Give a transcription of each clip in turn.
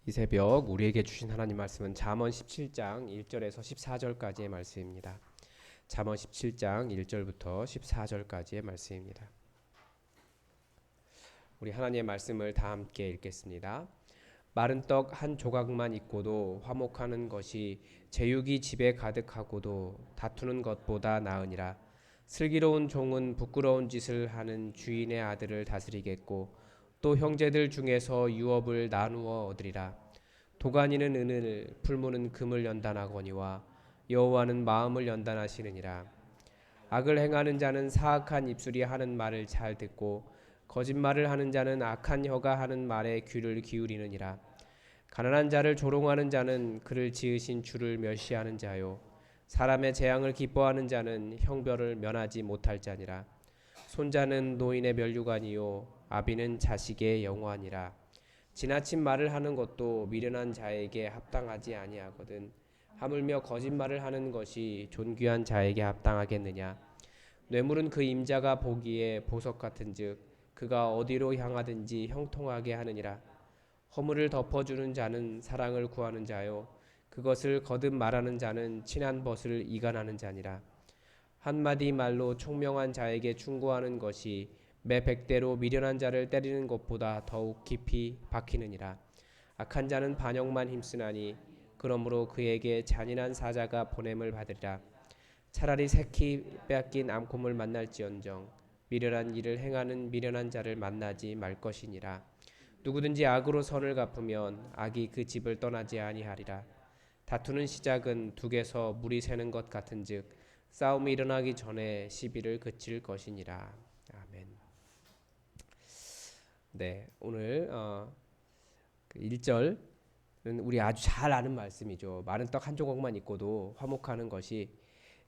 이 새벽 우리에게 주신 하나님 말씀은 잠언 17장 1절에서 14절까지의 말씀입니다. 잠언 17장 1절부터 14절까지의 말씀입니다. 우리 하나님의 말씀을 다 함께 읽겠습니다. 마른 떡 한 조각만 있고도 화목하는 것이 제육이 집에 가득하고도 다투는 것보다 나으니라. 슬기로운 종은 부끄러운 짓을 하는 주인의 아들을 다스리겠고 또 형제들 중에서 유업을 나누어 얻으리라. 도가니는 은을 풀무는 금을 연단하거니와 여호와는 마음을 연단하시느니라. 악을 행하는 자는 사악한 입술이 하는 말을 잘 듣고 거짓말을 하는 자는 악한 혀가 하는 말에 귀를 기울이느니라. 가난한 자를 조롱하는 자는 그를 지으신 주를 멸시하는 자요 사람의 재앙을 기뻐하는 자는 형벌을 면하지 못할 자니라. 손자는 노인의 면류관이요 아비는 자식의 영화니라. 지나친 말을 하는 것도 미련한 자에게 합당하지 아니하거든. 하물며 거짓말을 하는 것이 존귀한 자에게 합당하겠느냐. 뇌물은 그 임자가 보기에 보석 같은즉 그가 어디로 향하든지 형통하게 하느니라. 허물을 덮어주는 자는 사랑을 구하는 자요 그것을 거듭 말하는 자는 친한 벗을 이간하는 자니라. 한마디 말로 총명한 자에게 충고하는 것이 매 백대로 미련한 자를 때리는 것보다 더욱 깊이 박히느니라. 악한 자는 반역만 힘쓰나니 그러므로 그에게 잔인한 사자가 보냄을 받으리라. 차라리 새끼 빼앗긴 암곰을 만날지언정 미련한 일을 행하는 미련한 자를 만나지 말 것이니라. 누구든지 악으로 선을 갚으면 악이 그 집을 떠나지 아니하리라. 다투는 시작은 둑에서 물이 새는 것 같은즉 싸움이 일어나기 전에 시비를 그칠 것이니라. 아멘. 네, 오늘 1절은 우리 아주 잘 아는 말씀이죠. 마른 떡 한 조각만 있고도 화목하는 것이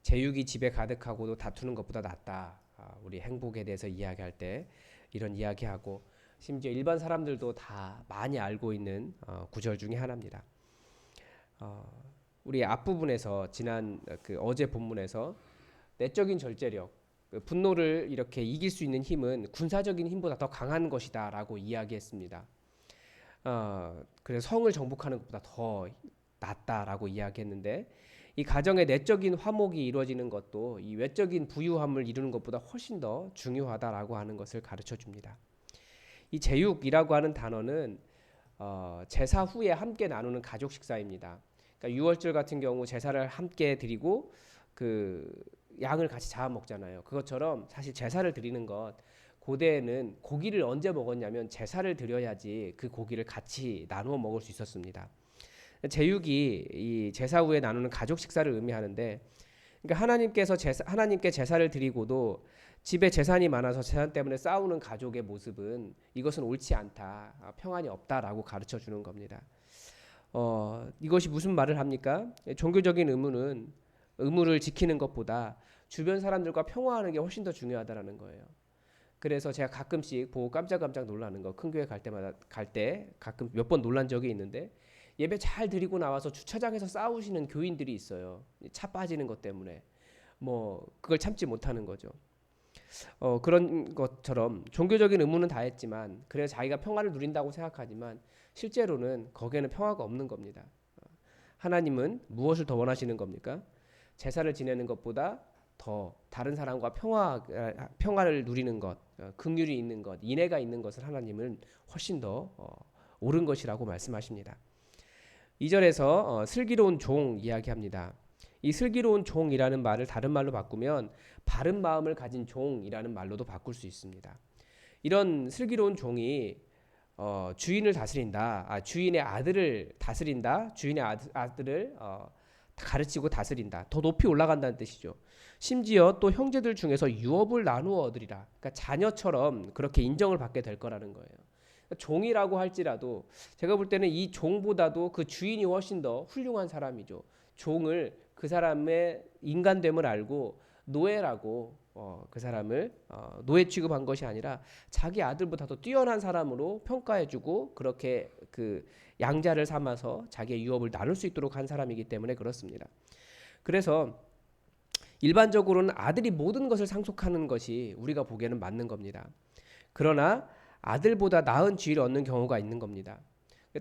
제육이 집에 가득하고도 다투는 것보다 낫다. 우리 행복에 대해서 이야기할 때 이런 이야기하고 심지어 일반 사람들도 다 많이 알고 있는 구절 중에 하나입니다. 우리 앞부분에서 지난 어제 본문에서 내적인 절제력, 분노를 이렇게 이길 수 있는 힘은 군사적인 힘보다 더 강한 것이다라고 이야기했습니다. 그래서 성을 정복하는 것보다 더 낫다라고 이야기했는데 이 가정의 내적인 화목이 이루어지는 것도 이 외적인 부유함을 이루는 것보다 훨씬 더 중요하다라고 하는 것을 가르쳐 줍니다. 이 제육이라고 하는 단어는 제사 후에 함께 나누는 가족 식사입니다. 그러니까 유월절 같은 경우 제사를 함께 드리고 그 양을 같이 잡아 먹잖아요. 그것처럼 사실 제사를 드리는 것 고대에는 고기를 언제 먹었냐면 제사를 드려야지 그 고기를 같이 나누어 먹을 수 있었습니다. 제육이 이 제사 후에 나누는 가족 식사를 의미하는데 그러니까 하나님께 제사를 드리고도 집에 재산이 많아서 재산 때문에 싸우는 가족의 모습은 이것은 옳지 않다. 평안이 없다라고 가르쳐 주는 겁니다. 이것이 무슨 말을 합니까? 종교적인 의무를 지키는 것보다 주변 사람들과 평화하는 게 훨씬 더 중요하다라는 거예요. 그래서 제가 가끔씩 보고 깜짝깜짝 놀라는 거, 큰 교회 갈 때 가끔 몇 번 놀란 적이 있는데 예배 잘 드리고 나와서 주차장에서 싸우시는 교인들이 있어요. 차 빠지는 것 때문에 그걸 참지 못하는 거죠. 그런 것처럼 종교적인 의무는 다 했지만 그래서 자기가 평화를 누린다고 생각하지만 실제로는 거기에는 평화가 없는 겁니다. 하나님은 무엇을 더 원하시는 겁니까? 제사를 지내는 것보다 더 다른 사람과 평화를 누리는 것, 긍휼이 있는 것, 인애가 있는 것을 하나님은 훨씬 더 옳은 것이라고 말씀하십니다. 2절에서 슬기로운 종 이야기합니다. 이 슬기로운 종이라는 말을 다른 말로 바꾸면 바른 마음을 가진 종이라는 말로도 바꿀 수 있습니다. 이런 슬기로운 종이 주인을 다스린다. 주인의 아들을 다스린다. 주인의 아들을 가르치고 다스린다. 더 높이 올라간다는 뜻이죠. 심지어 또 형제들 중에서 유업을 나누어 얻으리라. 그러니까 자녀처럼 그렇게 인정을 받게 될 거라는 거예요. 종이라고 할지라도 제가 볼 때는 이 종보다도 그 주인이 훨씬 더 훌륭한 사람이죠. 종을 그 사람의 인간됨을 알고 노예라고 그 사람을 노예 취급한 것이 아니라 자기 아들보다 더 뛰어난 사람으로 평가해주고 그렇게 그 양자를 삼아서 자기의 유업을 나눌 수 있도록 한 사람이기 때문에 그렇습니다. 그래서 일반적으로는 아들이 모든 것을 상속하는 것이 우리가 보기에는 맞는 겁니다. 그러나 아들보다 나은 지위를 얻는 경우가 있는 겁니다.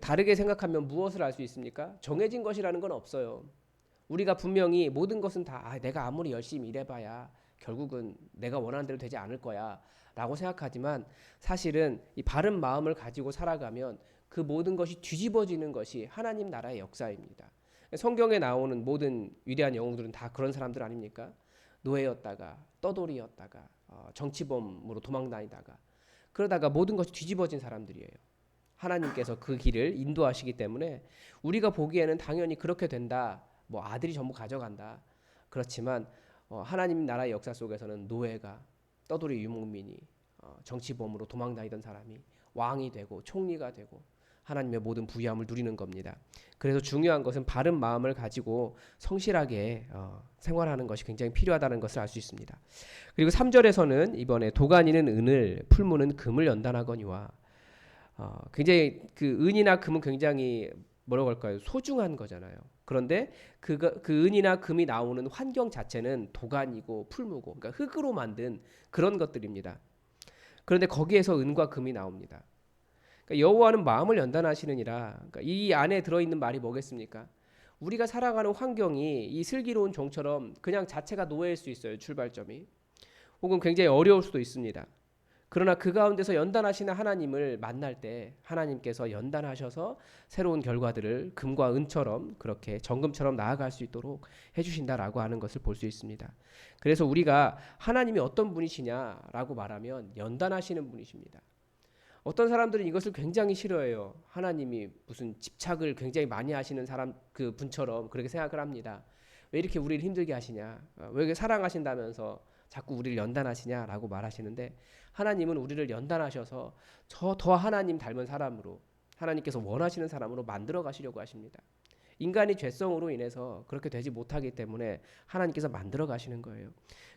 다르게 생각하면 무엇을 알 수 있습니까? 정해진 것이라는 건 없어요. 우리가 분명히 모든 것은 다 내가 아무리 열심히 일해봐야 결국은 내가 원하는 대로 되지 않을 거야 라고 생각하지만 사실은 이 바른 마음을 가지고 살아가면 그 모든 것이 뒤집어지는 것이 하나님 나라의 역사입니다. 성경에 나오는 모든 위대한 영웅들은 다 그런 사람들 아닙니까? 노예였다가 떠돌이였다가 정치범으로 도망다니다가 그러다가 모든 것이 뒤집어진 사람들이에요. 하나님께서 그 길을 인도하시기 때문에 우리가 보기에는 당연히 그렇게 된다. 뭐 아들이 전부 가져간다. 그렇지만 하나님 나라의 역사 속에서는 노예가 떠돌이 유목민이 정치범으로 도망다니던 사람이 왕이 되고 총리가 되고 하나님의 모든 부유함을 누리는 겁니다. 그래서 중요한 것은 바른 마음을 가지고 성실하게 생활하는 것이 굉장히 필요하다는 것을 알 수 있습니다. 그리고 3절에서는 이번에 도가니는 은을 풀무는 금을 연단하거니와 굉장히 그 은이나 금은 굉장히 뭐라고 할까요? 소중한 거잖아요. 그런데 그 은이나 금이 나오는 환경 자체는 도간이고 풀무고 그러니까 흙으로 만든 그런 것들입니다. 그런데 거기에서 은과 금이 나옵니다. 그러니까 여호와는 마음을 연단하시느니라. 그러니까 이 안에 들어있는 말이 뭐겠습니까? 우리가 살아가는 환경이 이 슬기로운 종처럼 그냥 자체가 노예일 수 있어요. 출발점이. 혹은 굉장히 어려울 수도 있습니다. 그러나 그 가운데서 연단하시는 하나님을 만날 때 하나님께서 연단하셔서 새로운 결과들을 금과 은처럼 그렇게 정금처럼 나아갈 수 있도록 해주신다라고 하는 것을 볼 수 있습니다. 그래서 우리가 하나님이 어떤 분이시냐라고 말하면 연단하시는 분이십니다. 어떤 사람들은 이것을 굉장히 싫어해요. 하나님이 무슨 집착을 굉장히 많이 하시는 사람 그 분처럼 그렇게 생각을 합니다. 왜 이렇게 우리를 힘들게 하시냐? 왜 이렇게 사랑하신다면서 자꾸 우리를 연단하시냐라고 말하시는데 하나님은 우리를 연단하셔서 더 하나님 닮은 사람으로 하나님께서 원하시는 사람으로 만들어 가시려고 하십니다. 인간이 죄성으로 인해서 그렇게 되지 못하기 때문에 하나님께서 만들어 가시는 거예요.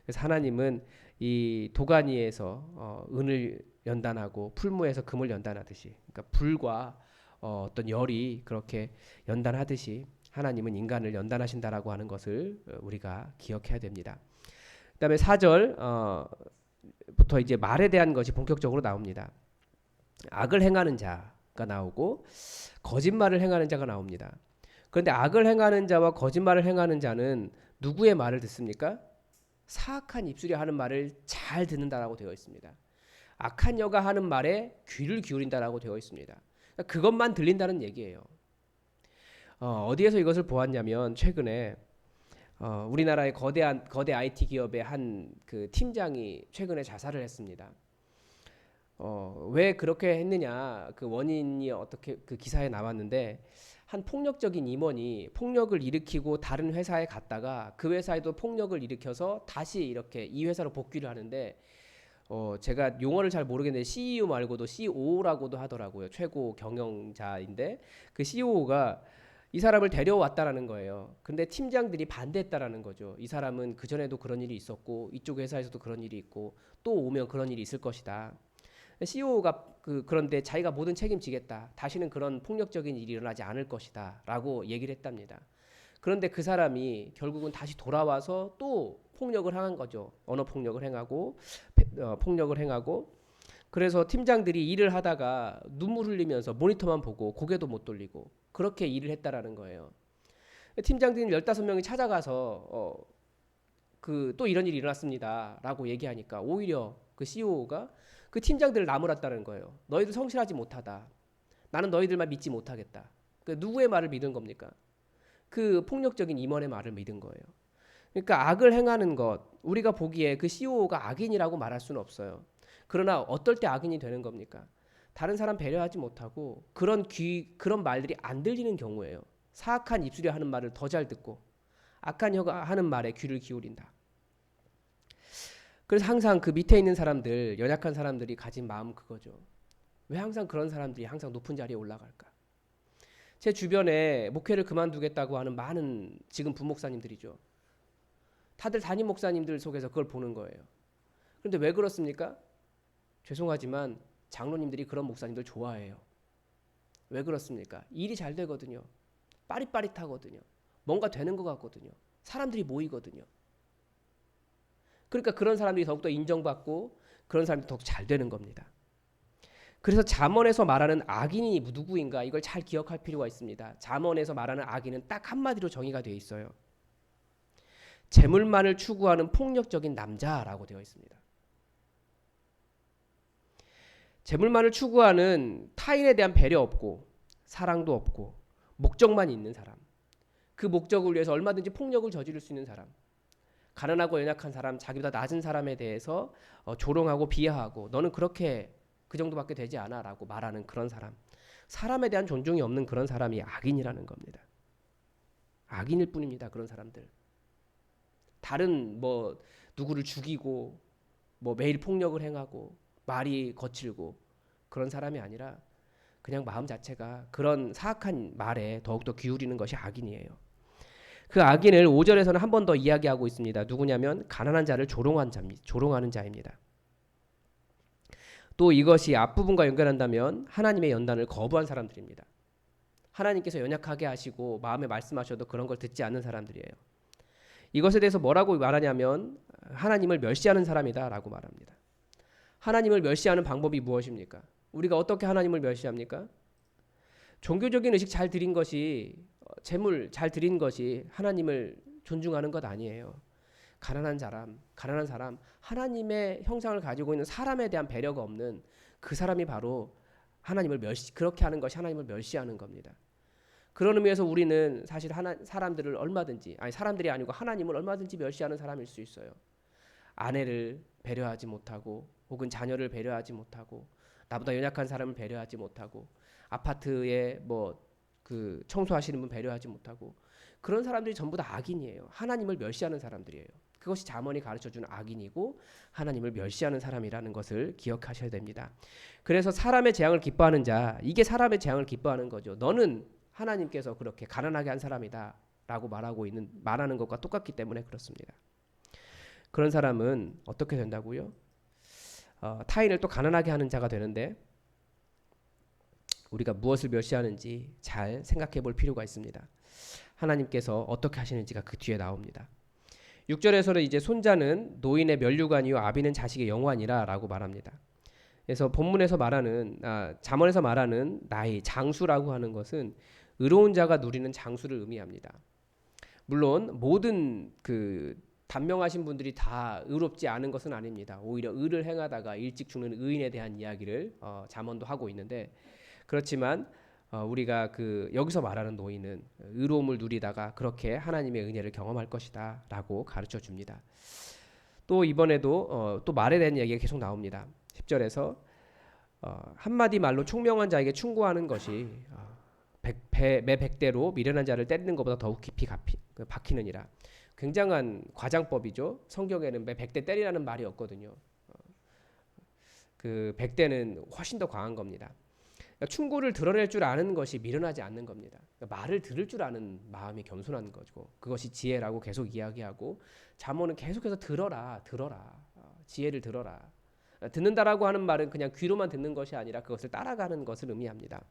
그래서 하나님은 이 도가니에서 은을 연단하고 풀무에서 금을 연단하듯이 그러니까 불과 어떤 열이 그렇게 연단하듯이 하나님은 인간을 연단하신다라고 하는 것을 우리가 기억해야 됩니다. 그다음에 4절부터 이제 말에 대한 것이 본격적으로 나옵니다. 악을 행하는 자가 나오고 거짓말을 행하는 자가 나옵니다. 그런데 악을 행하는 자와 거짓말을 행하는 자는 누구의 말을 듣습니까? 사악한 입술이 하는 말을 잘 듣는다라고 되어 있습니다. 악한 여가 하는 말에 귀를 기울인다라고 되어 있습니다. 그러니까 그것만 들린다는 얘기예요. 어디에서 이것을 보았냐면 최근에 우리나라의 거대 IT 기업의 한 그 팀장이 최근에 자살을 했습니다. 왜 그렇게 했느냐 그 원인이 어떻게 그 기사에 나왔는데 한 폭력적인 임원이 폭력을 일으키고 다른 회사에 갔다가 그 회사에도 폭력을 일으켜서 다시 이렇게 이 회사로 복귀를 하는데 제가 용어를 잘 모르겠는데 CEO 말고도 COO라고도 하더라고요. 최고 경영자인데 그 COO가 이 사람을 데려왔다라는 거예요. 근데 팀장들이 반대했다라는 거죠. 이 사람은 그전에도 그런 일이 있었고 이쪽 회사에서도 그런 일이 있고 또 오면 그런 일이 있을 것이다. CEO가 그런데 자기가 모든 책임지겠다. 다시는 그런 폭력적인 일이 일어나지 않을 것이다. 라고 얘기를 했답니다. 그런데 그 사람이 결국은 다시 돌아와서 또 폭력을 행한 거죠. 언어 폭력을 행하고 폭력을 행하고 그래서 팀장들이 일을 하다가 눈물 흘리면서 모니터만 보고 고개도 못 돌리고 그렇게 일을 했다라는 거예요. 팀장들이 15명이 찾아가서 또 이런 일이 일어났습니다. 라고 얘기하니까 오히려 그 CEO가 그 팀장들을 나무랐다는 거예요. 너희들 성실하지 못하다. 나는 너희들만 믿지 못하겠다. 누구의 말을 믿은 겁니까? 그 폭력적인 임원의 말을 믿은 거예요. 그러니까 악을 행하는 것, 우리가 보기에 그 CEO가 악인이라고 말할 수는 없어요. 그러나 어떨 때 악인이 되는 겁니까? 다른 사람 배려하지 못하고 그런 말들이 안 들리는 경우예요. 사악한 입술이 하는 말을 더 잘 듣고 악한 혀가 하는 말에 귀를 기울인다. 그래서 항상 그 밑에 있는 사람들, 연약한 사람들이 가진 마음은 그거죠. 왜 항상 그런 사람들이 항상 높은 자리에 올라갈까? 제 주변에 목회를 그만두겠다고 하는 많은 지금 부목사님들이죠. 다들 담임 목사님들 속에서 그걸 보는 거예요. 그런데 왜 그렇습니까? 죄송하지만 장로님들이 그런 목사님들 좋아해요. 왜 그렇습니까? 일이 잘 되거든요. 빠릿빠릿하거든요. 뭔가 되는 것 같거든요. 사람들이 모이거든요. 그러니까 그런 사람들이 더욱더 인정받고 그런 사람들이 더욱 잘 되는 겁니다. 그래서 잠언에서 말하는 악인이 누구인가 이걸 잘 기억할 필요가 있습니다. 잠언에서 말하는 악인은 딱 한마디로 정의가 되어 있어요. 재물만을 추구하는 폭력적인 남자라고 되어 있습니다. 재물만을 추구하는 타인에 대한 배려 없고 사랑도 없고 목적만 있는 사람. 그 목적을 위해서 얼마든지 폭력을 저지를 수 있는 사람. 가난하고 연약한 사람, 자기보다 낮은 사람에 대해서 조롱하고 비하하고 너는 그렇게 그 정도밖에 되지 않아 라고 말하는 그런 사람. 사람에 대한 존중이 없는 그런 사람이 악인이라는 겁니다. 악인일 뿐입니다. 그런 사람들. 다른 뭐 누구를 죽이고 뭐 매일 폭력을 행하고 말이 거칠고 그런 사람이 아니라 그냥 마음 자체가 그런 사악한 말에 더욱더 기울이는 것이 악인이에요. 그 악인을 5절에서는 한 번 더 이야기하고 있습니다. 누구냐면 가난한 자를 조롱하는 자입니다. 또 이것이 앞부분과 연결한다면 하나님의 연단을 거부한 사람들입니다. 하나님께서 연약하게 하시고 마음에 말씀하셔도 그런 걸 듣지 않는 사람들이에요. 이것에 대해서 뭐라고 말하냐면 하나님을 멸시하는 사람이다 라고 말합니다. 하나님을 멸시하는 방법이 무엇입니까? 우리가 어떻게 하나님을 멸시합니까? 종교적인 의식 잘 드린 것이 재물 잘 드린 것이 하나님을 존중하는 것 아니에요. 가난한 사람, 하나님의 형상을 가지고 있는 사람에 대한 배려가 없는 그 사람이 바로 그렇게 하는 것이 하나님을 멸시하는 겁니다. 그런 의미에서 우리는 사실 사람들을 얼마든지, 사람들이 아니고 하나님을 얼마든지 멸시하는 사람일 수 있어요. 아내를 배려하지 못하고, 혹은 자녀를 배려하지 못하고, 나보다 연약한 사람을 배려하지 못하고, 아파트에 그 청소하시는 분 배려하지 못하고, 그런 사람들이 전부 다 악인이에요. 하나님을 멸시하는 사람들이에요. 그것이 잠언이 가르쳐주는 악인이고 하나님을 멸시하는 사람이라는 것을 기억하셔야 됩니다. 그래서 사람의 재앙을 기뻐하는 자, 이게 사람의 재앙을 기뻐하는 거죠. 너는 하나님께서 그렇게 가난하게 한 사람이다 라고 말하는 것과 똑같기 때문에 그렇습니다. 그런 사람은 어떻게 된다고요? 타인을 또 가난하게 하는 자가 되는데 우리가 무엇을 멸시하는지 잘 생각해 볼 필요가 있습니다. 하나님께서 어떻게 하시는지가 그 뒤에 나옵니다. 6절에서는 이제 손자는 노인의 면류관이요 아비는 자식의 영환이라 라고 말합니다. 그래서 본문에서 잠언에서 말하는 나이, 장수라고 하는 것은 의로운 자가 누리는 장수를 의미합니다. 물론 모든 그 단명하신 분들이 다 의롭지 않은 것은 아닙니다. 오히려 의를 행하다가 일찍 죽는 의인에 대한 이야기를 잠언도 하고 있는데 그렇지만 우리가 여기서 말하는 노인은 의로움을 누리다가 그렇게 하나님의 은혜를 경험할 것이다 라고 가르쳐 줍니다. 또 이번에도 또 말에 대한 이야기가 계속 나옵니다. 10절에서 한마디 말로 총명한 자에게 충고하는 것이 매 100대로 미련한 자를 때리는 것보다 더욱 깊이 박히느니라. 굉장한 과장법이죠. 성경에는 매 100대 때리라는 말이 없거든요. 그 100대는 훨씬 더 강한 겁니다. 그러니까 충고를 드러낼 줄 아는 것이 미련하지 않는 겁니다. 그러니까 말을 들을 줄 아는 마음이 겸손한 거고 그것이 지혜라고 계속 이야기하고 잠언은 계속해서 들어라 지혜를 들어라. 듣는다라고 하는 말은 그냥 귀로만 듣는 것이 아니라 그것을 따라가는 것을 의미합니다.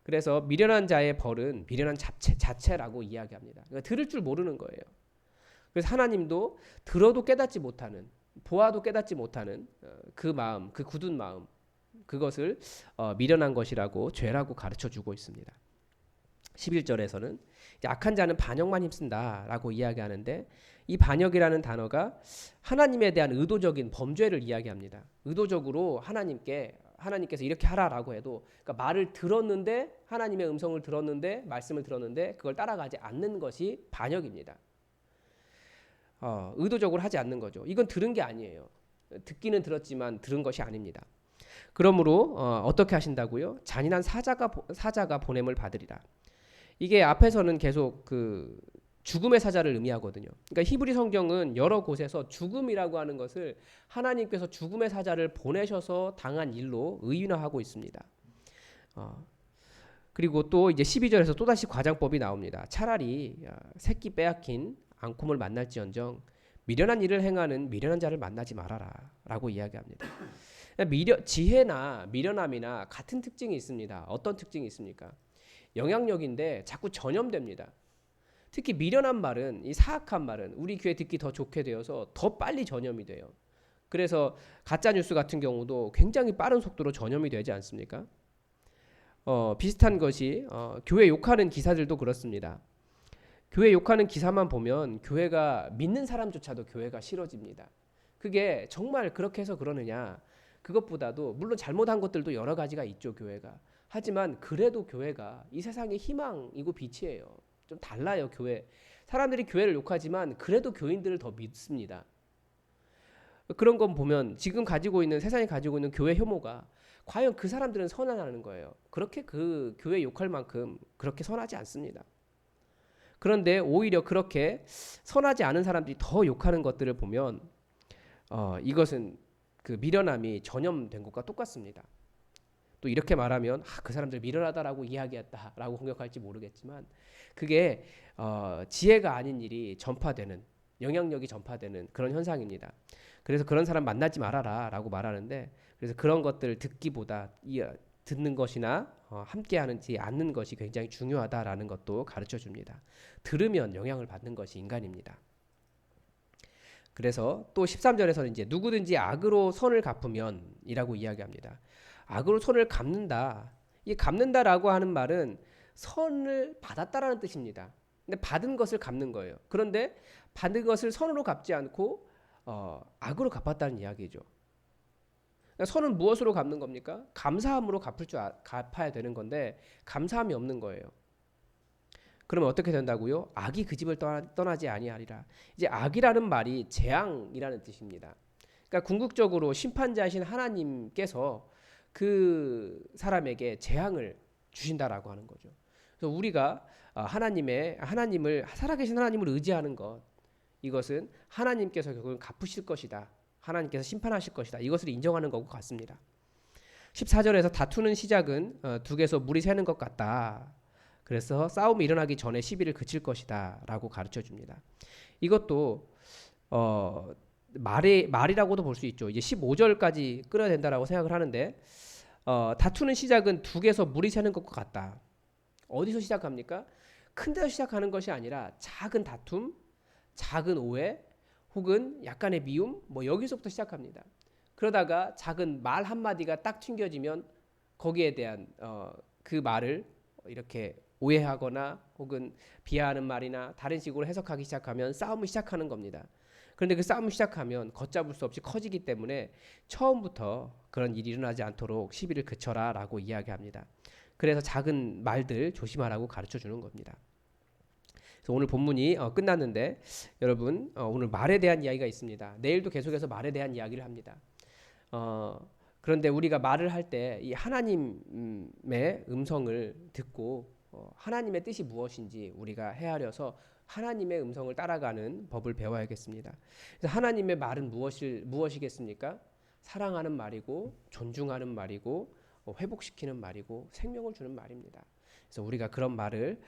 그래서 미련한 자의 벌은 미련한 자체라고 이야기합니다. 그러니까 들을 줄 모르는 거예요. 그래서 하나님도 들어도 깨닫지 못하는, 보아도 깨닫지 못하는 그 마음, 그 굳은 마음, 그것을 미련한 것이라고 죄라고 가르쳐주고 있습니다. 11절에서는 악한 자는 반역만 힘쓴다라고 이야기하는데 이 반역이라는 단어가 하나님에 대한 의도적인 범죄를 이야기합니다. 의도적으로 하나님께서 이렇게 하라라고 해도 그러니까 말을 들었는데 하나님의 음성을 들었는데 말씀을 들었는데 그걸 따라가지 않는 것이 반역입니다. 의도적으로 하지 않는 거죠. 이건 들은 게 아니에요. 듣기는 들었지만 들은 것이 아닙니다. 그러므로 어떻게 하신다고요? 잔인한 사자가 보냄을 받으리라. 이게 앞에서는 계속 그 죽음의 사자를 의미하거든요. 그러니까 히브리 성경은 여러 곳에서 죽음이라고 하는 것을 하나님께서 죽음의 사자를 보내셔서 당한 일로 의인화하고 있습니다. 그리고 또 이제 12절에서 또다시 과장법이 나옵니다. 차라리 새끼 빼앗긴 앙콤을 만날지언정 미련한 일을 행하는 미련한 자를 만나지 말아라 라고 이야기합니다. 지혜나 미련함이나 같은 특징이 있습니다. 어떤 특징이 있습니까? 영향력인데 자꾸 전염됩니다. 특히 미련한 말은, 이 사악한 말은 우리 귀에 듣기 더 좋게 되어서 더 빨리 전염이 돼요. 그래서 가짜 뉴스 같은 경우도 굉장히 빠른 속도로 전염이 되지 않습니까? 비슷한 것이 교회 욕하는 기사들도 그렇습니다. 교회 욕하는 기사만 보면 교회가 믿는 사람조차도 교회가 싫어집니다. 그게 정말 그렇게 해서 그러느냐? 그것보다도 물론 잘못한 것들도 여러 가지가 있죠, 교회가. 하지만 그래도 교회가 이 세상의 희망이고 빛이에요. 좀 달라요, 교회. 사람들이 교회를 욕하지만 그래도 교인들을 더 믿습니다. 그런 건 보면 지금 가지고 있는 세상이 가지고 있는 교회 혐오가 과연 그 사람들은 선하냐는 거예요. 그렇게 그 교회 욕할 만큼 그렇게 선하지 않습니다. 그런데 오히려 그렇게 선하지 않은 사람들이 더 욕하는 것들을 보면 이것은 그 미련함이 전염된 것과 똑같습니다. 또 이렇게 말하면 그 사람들 미련하다라고 이야기했다라고 공격할지 모르겠지만 그게 지혜가 아닌 일이 전파되는 영향력이 전파되는 그런 현상입니다. 그래서 그런 사람 만나지 말아라라고 말하는데 그래서 그런 것들을 듣기보다 듣는 것이나 함께 하는지 않는 것이 굉장히 중요하다라는 것도 가르쳐 줍니다. 들으면 영향을 받는 것이 인간입니다. 그래서 또 13절에서는 이제 누구든지 악으로 선을 갚으면이라고 이야기합니다. 악으로 선을 갚는다. 이 갚는다라고 하는 말은 선을 받았다라는 뜻입니다. 근데 받은 것을 갚는 거예요. 그런데 받은 것을 선으로 갚지 않고 악으로 갚았다는 이야기죠. 그러니까 선은 무엇으로 갚는 겁니까? 감사함으로 갚아야 되는 건데 감사함이 없는 거예요. 그러면 어떻게 된다고요? 악이 그 집을 떠나지 아니하리라. 이제 악이라는 말이 재앙이라는 뜻입니다. 그러니까 궁극적으로 심판자이신 하나님께서 그 사람에게 재앙을 주신다라고 하는 거죠. 그래서 우리가 하나님을 살아계신 하나님을 의지하는 것 이것은 하나님께서 결국은 갚으실 것이다. 하나님께서 심판하실 것이다. 이것을 인정하는 것과 같습니다. 14절에서 다투는 시작은 둑에서 물이 새는 것 같다. 그래서 싸움이 일어나기 전에 시비를 그칠 것이다 라고 가르쳐 줍니다. 이것도 말이라고도 볼 수 있죠. 이제 15절까지 끌어야 된다라고 생각을 하는데 다투는 시작은 둑에서 물이 새는 것과 같다. 어디서 시작합니까? 큰 데서 시작하는 것이 아니라 작은 다툼, 작은 오해 혹은 약간의 미움 여기서부터 시작합니다. 그러다가 작은 말 한마디가 딱 튕겨지면 거기에 대한 그 말을 이렇게 오해하거나 혹은 비하하는 말이나 다른 식으로 해석하기 시작하면 싸움을 시작하는 겁니다. 그런데 그 싸움을 시작하면 걷잡을 수 없이 커지기 때문에 처음부터 그런 일이 일어나지 않도록 시비를 그쳐라 라고 이야기합니다. 그래서 작은 말들 조심하라고 가르쳐 주는 겁니다. 그래서 오늘 본문이 끝났는데 여러분 오늘 말에 대한 이야기가 있습니다. 내일도 계속해서 말에 대한 이야기를 합니다. 그런데 우리가 말을 할 때 이 하나님의 음성을 듣고 하나님의 뜻이 무엇인지 우리가 헤아려서 하나님의 음성을 따라가는 법을 배워야겠습니다. 그래서 하나님의 말은 무엇이겠습니까? 사랑하는 말이고 존중하는 말이고 회복시키는 말이고 생명을 주는 말입니다. 그래서 우리가 그런 말을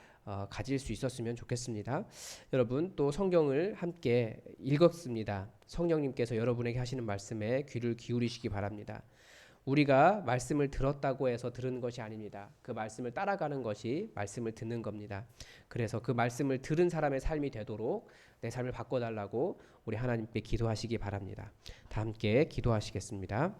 가질 수 있었으면 좋겠습니다. 여러분 또 성경을 함께 읽었습니다. 성령님께서 여러분에게 하시는 말씀에 귀를 기울이시기 바랍니다. 우리가 말씀을 들었다고 해서 들은 것이 아닙니다. 그 말씀을 따라가는 것이 말씀을 듣는 겁니다. 그래서 그 말씀을 들은 사람의 삶이 되도록 내 삶을 바꿔달라고 우리 하나님께 기도하시기 바랍니다. 다 함께 기도하시겠습니다.